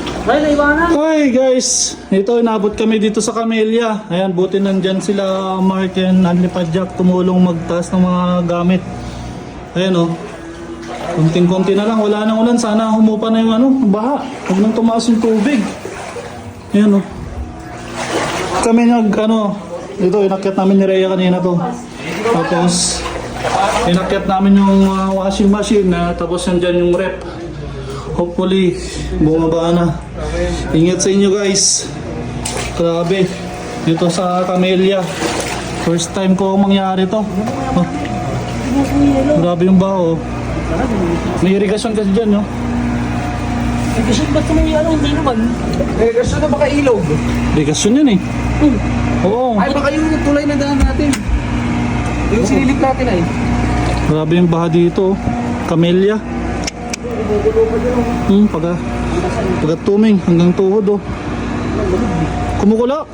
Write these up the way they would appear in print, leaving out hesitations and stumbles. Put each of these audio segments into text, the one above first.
Hi guys, ito inabot kami dito sa Camellia. Ayan, buti nandyan sila Mark and Jack tumulong magtaas ng mga gamit. Ayan o, kunting-kunti na lang, wala nang ulan. Sana humupa na yung baha. Huwag nang tumaas yung tubig. Ayan o. Kami dito inakyat namin ni Rhea kanina to. Tapos inakyat namin yung washing machine na tapos nandyan yung rep. Hopefully, bumaba na. Ingat sa inyo guys. Grabe. Dito sa Camellia. First time ko mangyari to. Oh. Grabe yung baho. May irrigation kasi dyan, no? Irrigation ba't kung may hindi naman? Irrigation na baka ilog? Irrigation yan eh. Oo. Ay baka yung tulay na daan natin. Yung sinilip natin ay. Grabe yung baha dito. Camellia. Pagka tuming hanggang tuhod oh. Kumukulo.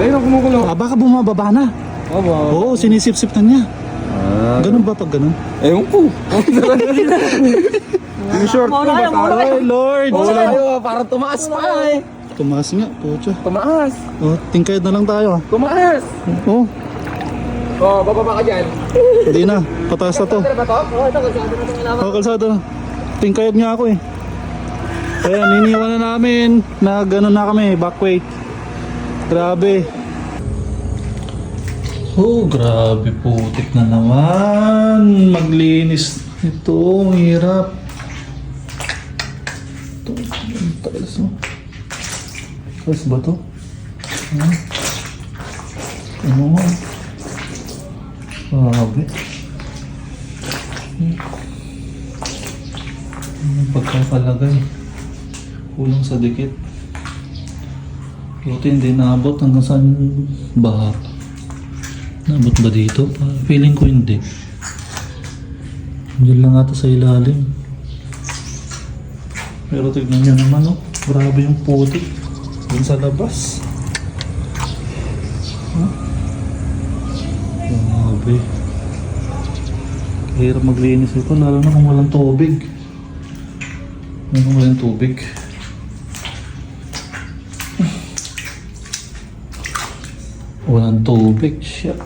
Ayun ang kumukulo. Baka bumababa na. Oo, sinisip-sip na niya. Ganun ba pag ganun? Ewan ko. Yung short ko ba tayo? Ay Lord! Tayo, parang tumaas pa eh. Tumaas nga, pucha. Tumaas. Oh, tingkayad na lang tayo ah. Tumaas. Oh, Oh, bababa ka dyan. hindi na. Pataas na to. Ano ba to? Oo, ito, kalsada na itong ilawan. Oh, kalsada na. Tingkayad nga ako eh. Kaya niniwan na namin na gano'n na kami, back weight. Grabe. Oh, grabe putik na naman. Maglinis ito, hirap. Ito, talas mo. Talas ba ito? Ano mo? Grabe. Pagkakalagay. Kulang sa dikit. Buti hindi naabot hanggang saan baha. Naabot ba dito? Feeling ko hindi. Diyan lang ata sa ilalim. Pero tignan nyo naman oh. Grabe yung putik. Dun sa labas. Grabe. Hirap maglinis ito lalo na kung walang tubig. Walang tubig. Walang tubig, shit.